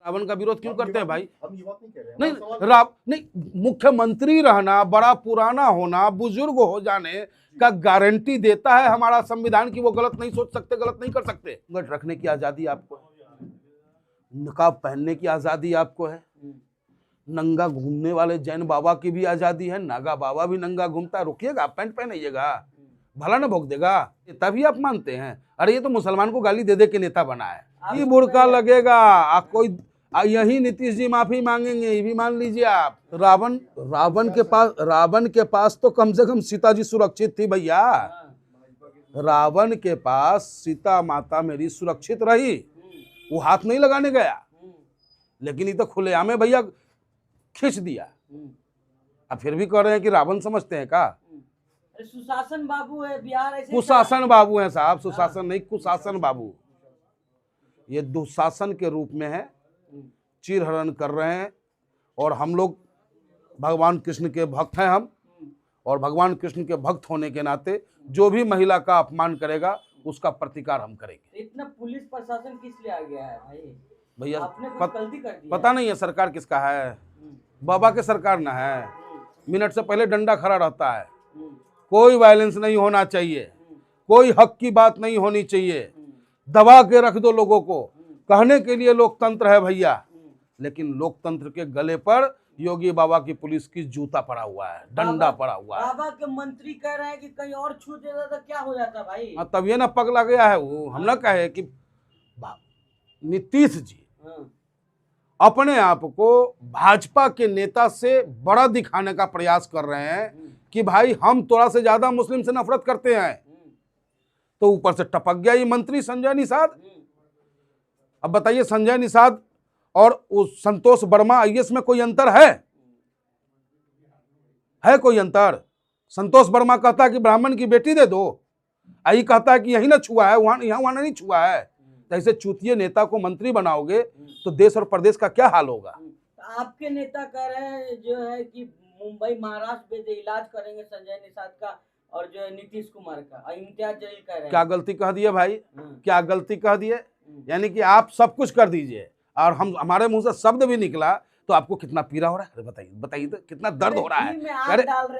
रावण का विरोध क्यों करते हैं भाई? हम ये बात नहीं कह रहे हैं, नहीं नहीं, मुख्यमंत्री रहना, बड़ा पुराना होना, बुजुर्ग हो जाने का गारंटी देता है हमारा संविधान की वो गलत नहीं सोच सकते, गलत नहीं कर सकते। घूंघट रखने की आजादी आपको है, नकाब पहनने की आजादी आपको है, नंगा घूमने वाले जैन बाबा की भी आजादी है, नागा बाबा भी नंगा घूमता है। रुकिएगा, पैंट पहनिएगा, भला ना भोग देगा, तभी आप मानते हैं? अरे ये तो मुसलमान को गाली दे दे के नेता बना है। ये बुर्का लगेगा, कोई यही नीतीश जी माफी मांगेंगे, ये भी मान लीजिए आप। रावण के पास तो कम से कम सीता जी सुरक्षित थी भैया। रावण के पास सीता माता मेरी सुरक्षित रही, वो हाथ नहीं लगाने गया, लेकिन ये तो खुलेआम भैया खींच दिया। अब फिर भी कह रहे हैं कि रावण समझते हैं का? सुशासन बाबू है बिहार, ऐसे कुशासन बाबू हैं साहब, सुशासन नहीं, कुशासन बाबू। ये दुशासन के रूप में है, चीरहरण कर रहे हैं। और हम लोग भगवान कृष्ण के भक्त हैं हम, और भगवान कृष्ण के भक्त होने के नाते जो भी महिला का अपमान करेगा उसका प्रतिकार हम करेंगे। इतना पुलिस प्रशासन किस लिए आ गया है भाई? भैया आपने कुछ गलती कर दी पता नहीं है सरकार किसका है, बाबा के सरकार ना है। मिनट से पहले डंडा खड़ा रहता है, कोई वायलेंस नहीं होना चाहिए, कोई हक की बात नहीं होनी चाहिए, दबा के रख दो लोगों को। कहने के लिए लोकतंत्र है भैया, लेकिन लोकतंत्र के गले पर योगी बाबा की पुलिस की जूता पड़ा हुआ है, डंडा पड़ा हुआ है। बाबा के मंत्री कह रहे हैं कि कहीं और छू देता तो क्या हो जाता भाई? तब ये ना पगला गया है वो। हम ना कहे कि नीतीश जी अपने आप को भाजपा के नेता से बड़ा दिखाने का प्रयास कर रहे हैं कि भाई हम थोड़ा से ज्यादा मुस्लिम से नफरत करते हैं। तो ऊपर से टपक गया ये मंत्री संजय निषाद। अब बताइए, संजय निषाद और उस संतोष वर्मा आईएएस में कोई अंतर है कोई अंतर? संतोष वर्मा कहता है कि ब्राह्मण की बेटी दे दो, आई कहता है कि यही ना छुआ है, वहां नहीं छुआ है। तो ऐसे चूतिए नेता को मंत्री बनाओगे तो देश और प्रदेश का क्या हाल होगा? आपके नेता कह रहे हैं जो है कि मुंबई महाराष्ट्र में इलाज करेंगे संजय निषाद का, और जो है नीतीश कुमार का। इम्तियाज जलील कह रहे हैं। क्या गलती कह दिए भाई, क्या गलती कह दिए? यानी कि आप सब कुछ कर दीजिए और हमारे मुंह से शब्द भी निकला तो आपको कितना पीड़ा हो रहा है? अरे बताइए तो कितना दर्द हो रहा है।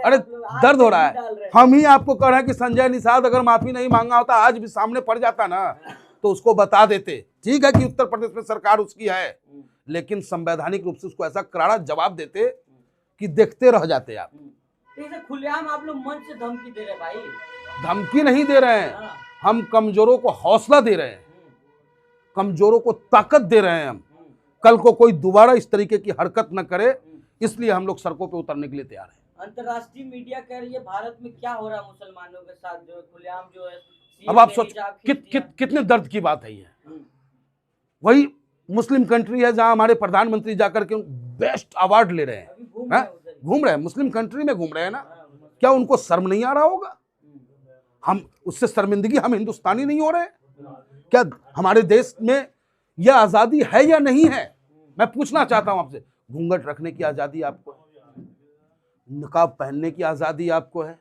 अरे दर्द हो रहा है। हम ही आपको कह रहे हैं कि संजय निषाद अगर माफी नहीं मांगा होता, आज भी सामने पड़ जाता ना, तो उसको बता देते। ठीक है कि उत्तर प्रदेश में सरकार उसकी है, लेकिन संवैधानिक रूप से उसको ऐसा करारा जवाब देते कि देखते रह जाते आप। खुलेआम आप लोग मंच से धमकी दे रहे हैं भाई। धमकी नहीं दे रहे हैं, हम कमजोरों को हौसला दे रहे हैं, कमजोरों को ताकत दे रहे हैं। हम कल को कोई दोबारा इस तरीके की हरकत न करे, इसलिए हम लोग सड़कों पे उतरने के लिए तैयार हैं। अंतर्राष्ट्रीय मीडिया कह रही है भारत में क्या हो रहा है मुसलमानों के साथ, जो खुलेआम जो है। अब आप सोच कितने दर्द की बात है ये। वही मुस्लिम कंट्री है जहां हमारे प्रधानमंत्री जाकर के बेस्ट अवार्ड ले रहे हैं, घूम रहे हैं, मुस्लिम कंट्री में घूम रहे हैं ना। क्या उनको शर्म नहीं आ रहा होगा? हम उससे शर्मिंदगी, हम हिंदुस्तानी नहीं हो रहे? क्या हमारे देश में यह आजादी है या नहीं है? मैं पूछना चाहता हूं आपसे। घूंघट रखने की आजादी आपको है, नकाब पहनने की आजादी आपको है,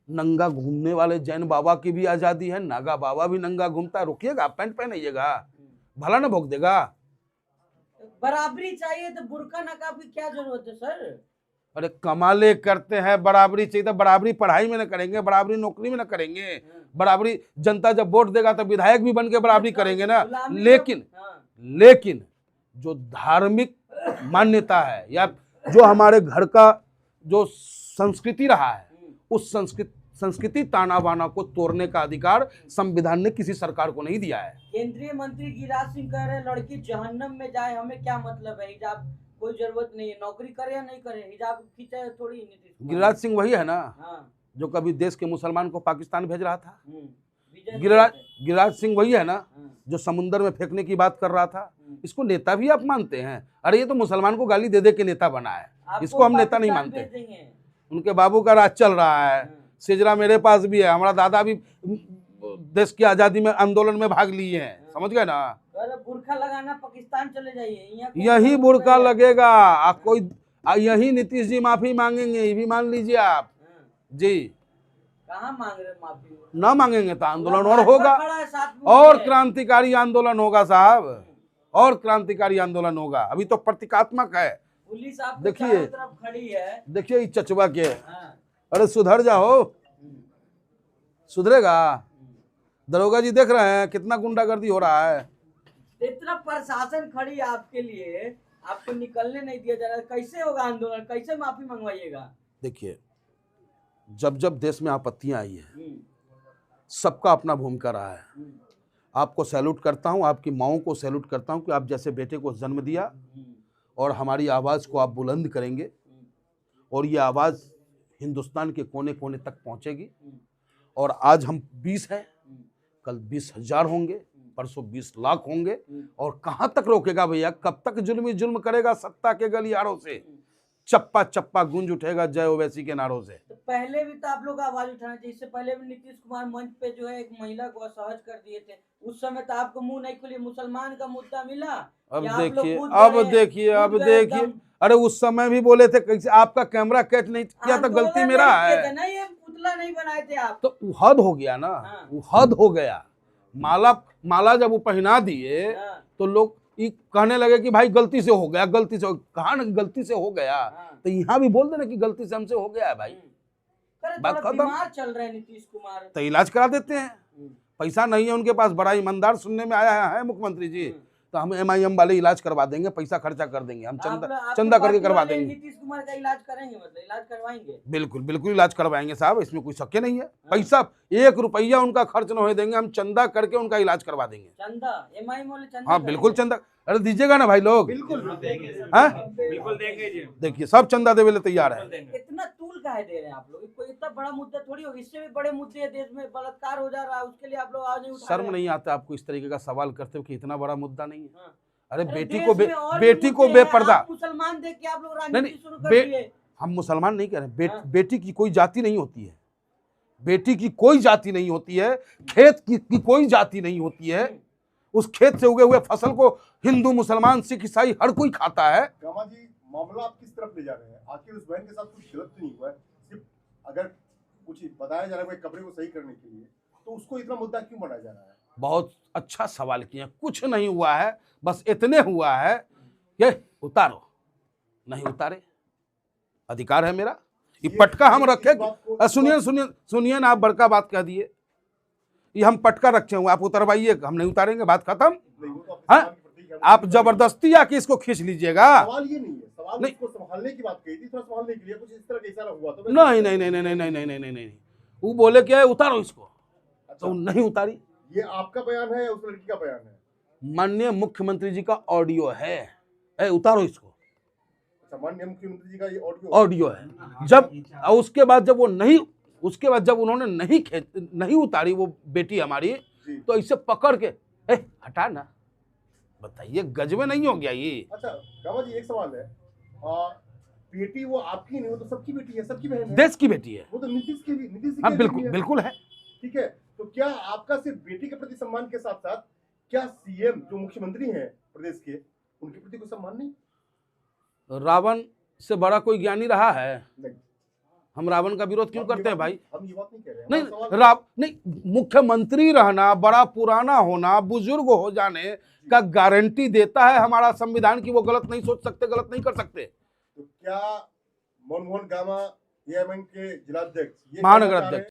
नंगा घूमने वाले जैन बाबा की भी आजादी है, नागा बाबा भी नंगा घूमता है। रुकिएगा, पैंट पहनिएगा, भला ना भोग देगा। बराबरी चाहिए तो बुर्का नकाब की क्या जरूरत है सर? अरे कमाले करते हैं, बराबरी चाहिए तो बराबरी पढ़ाई में न करेंगे, बराबरी नौकरी में न करेंगे, बराबरी जनता जब वोट देगा तो विधायक भी बन के बराबरी करेंगे ना। लेकिन जो धार्मिक मान्यता है या जो हमारे घर का जो संस्कृति रहा है, उस संस्कृति ताना बाना को तोड़ने का अधिकार संविधान ने किसी सरकार को नहीं दिया है। केंद्रीय मंत्री गिरिराज सिंह कह रहे हैं लड़की जहन्नम में जाए, हमें क्या मतलब है, हिजाब कोई जरूरत नहीं है, नौकरी करे या नहीं करे, हिजाब खींचे थोड़ी। गिरिराज सिंह वही है ना जो कभी देश के मुसलमान को पाकिस्तान भेज रहा था। गिरिराज सिंह वही है ना जो समुद्र में फेंकने की बात कर रहा था। इसको नेता भी आप मानते हैं? अरे ये तो मुसलमान को गाली दे दे के नेता बना है, इसको हम नेता नहीं मानते। उनके बाबू का राज चल रहा है, सिजरा मेरे पास भी है, हमारा दादा भी देश की आजादी में आंदोलन में भाग लिए हैं, समझ गए ना। बुर्का लगाना पाकिस्तान चले जाइए, यही बुर्का लगेगा, कोई यही नीतीश जी माफी मांगेंगे, ये भी मान लीजिए आप जी। कहाँ मांग रहे माफी? ना मांगेंगे तो आंदोलन और होगा, और क्रांतिकारी आंदोलन होगा साहब, और क्रांतिकारी आंदोलन होगा। अभी तो प्रतीकात्मक है। पुलिस आपके देखिए। चारों तरफ खड़ी है। देखिए ये चचवा के, हाँ। अरे सुधर जाओ, सुधरेगा? दरोगा जी देख रहे हैं कितना गुंडागर्दी हो रहा है। इतना प्रशासन खड़ी है आपके लिए, आपको निकलने नहीं दिया जा रहा है, कैसे होगा आंदोलन, कैसे माफी मंगवाइएगा? देखिए जब जब देश में आपत्तियां आई है, सबका अपना भूमिका रहा है। आपको सैल्यूट करता हूं, आपकी माओं को सैल्यूट करता हूं कि आप जैसे बेटे को जन्म दिया और हमारी आवाज़ को आप बुलंद करेंगे और ये आवाज़ हिंदुस्तान के कोने कोने तक पहुंचेगी। और आज हम 20 हैं, कल 20,000 होंगे, परसों 20 लाख होंगे। और कहां तक रोकेगा भैया? कब तक जुल्म ही जुल्म करेगा सत्ता के गलियारों से? चप्पा चप्पा गूंज उठेगा जय ओवैसी के नारों से। तो पहले भी तो आप लोग आवाज उठाना चाहिए। इससे पहले भी नीतीश कुमार मंच पे जो है एक महिला को असहज कर दिए थे, उस समय तो आपको मुंह नहीं खुली, मुसलमान का मुद्दा मिला। अब या आप लोग देखिए, कूद अब गए, देखिए, अब कूद गए देखिए, एकदम। अरे उस समय भी बोले थे कैसे आपका कैमरा कैच नहीं किया था, गलती आंदोलन मेरा नहीं किए थे, है। नहीं ये पुतला नहीं बनाए थे आप। तो वो हद हो गया ना, हाँ। वो हद हो गया। माला जब वो पहना दिए हाँ। तो लोग ये कहने लगे कि भाई गलती से हो गया, गलती से कहा ना कि गलती से हो गया। हाँ। तो यहाँ भी बोल देना कि गलती से हमसे हो गया है भाई, अरे बात थोड़ा खत्म। बीमार चल रहे हैं नीतीश कुमार। तो इलाज करा देते हैं। पैसा नहीं है उनके पास, बड़ा ईमानदार सुनने में आया है मुख्यमंत्री जी, तो हम MIM वाले इलाज करवा देंगे, पैसा खर्चा कर देंगे, हम चंदा करके करवा देंगे। नीतीश कुमार का इलाज करेंगे, मतलब इलाज करवाएंगे? बिल्कुल बिल्कुल इलाज करवाएंगे साहब, इसमें कोई शक नहीं है। पैसा 1 रुपया उनका खर्च न होने देंगे, हम चंदा करके उनका इलाज करवा देंगे। चंदा MIM वाले चंदा? हाँ बिल्कुल चंदा, अरे दीजिएगा ना भाई लोग। बिल्कुल हाँ बिल्कुल देंगे जी, देखिए सब चंदा देवे तैयार है। इतना तूल काहे दे रहे हैं आप लोग? कोई इतना बड़ा मुद्दा थोड़ी होगा, इससे भी बड़े मुद्दे हैं, देश में बलात्कार हो जा रहा है, उसके लिए आप लोग आज नहीं उठा शर्म रहे हैं। नहीं आता आपको इस तरीके का सवाल करते हुए कि इतना बड़ा मुद्दा नहीं है? हाँ। अरे अरे बेटी देश को में और भी बेटी को मुद्दे हैं, बेपर्दा, आप मुसलमान देख के आप लोग राजनीति नहीं, शुरू कर बे- दिए। हम मुसलमान नहीं कह रहे, हाँ। बेटी की कोई जाति नहीं होती है, बेटी की कोई जाति नहीं होती है, खेत की कोई जाति नहीं होती है। उस खेत से उगे हुए फसल को हिंदू मुसलमान सिख ईसाई हर कोई खाता है। गामा जी, मामला आप किस तरफ ले जा रहे हैं? आखिर उस बहन के साथ कुछ गलत तो नहीं हुआ है? सिर्फ अगर कुछ बताया जा रहा है कपड़े को सही करने के लिए, तो उसको इतना मुद्दा क्यों बनाया जा रहा है? बहुत अच्छा सवाल किया। कुछ नहीं हुआ है, बस इतने हुआ है कि उतारो, नहीं उतारे अधिकार है मेरा, ये पटका हम रखे। सुनिए सुनिए सुनिए ना, आप बड़का बात कह दिए, ये हम पटका रखे हुए, आप उतरवाइए, हम नहीं उतारेंगे, बात खत्म। नहीं, वो तो हाँ? सवाल की प्रतीक है। आप जबरदस्ती आके इसको खींच लीजिएगा। सवाल ये नहीं है, सवाल नहीं। उसको संभालने की बात कही थी, थोड़ा संभालने के लिए कुछ इस तरह का इशारा हुआ तो नहीं नहीं नहीं नहीं नहीं नहीं नहीं नहीं नहीं, वो बोले क्या है उतारो इसको, तो नहीं उतारी। ये आपका बयान है या उस लड़की का बयान है? माननीय मुख्यमंत्री जी का ऑडियो है, उतारो इसको, अच्छा, माननीय मुख्यमंत्री जी का ये ऑडियो है। जब उसके बाद जब वो नहीं, उसके बाद जब उन्होंने नहीं उतारी वो बेटी हमारी, जी। तो ऐसे पकड़ के हटा ना, बताइए गजब नहीं हो गया ये? अच्छा गामा जी, एक सवाल है, बेटी वो आपकी नहीं, वो तो सबकी बेटी है, सबकी बहन है, देश की बेटी है। वो तो नीतीश की भी, नीतीश जी हाँ की बिल्कुल बेटी है। बिल्कुल है। ठीक है, तो क्या आपका सिर्फ बेटी के प्रति सम्मान के साथ साथ क्या CM जो मुख्यमंत्री हैं प्रदेश के, उनके प्रति कोई सम्मान नहीं? रावण से बड़ा कोई ज्ञानी रहा है? नहीं, हम रावण का विरोध क्यों हम ये करते हैं बात- भाई? हम ये बात नहीं कह रहे हैं। नहीं हमारा सवाल- नहीं, मुख्यमंत्री रहना, बड़ा पुराना होना, बुजुर्ग हो जाने का गारंटी देता है हमारा संविधान की वो गलत नहीं सोच सकते, गलत नहीं कर सकते। तो क्या मनमोहन गामा AIMN के जिलाध्यक्ष, ये महानगर कहना चाह रहे हैं अध्यक्ष।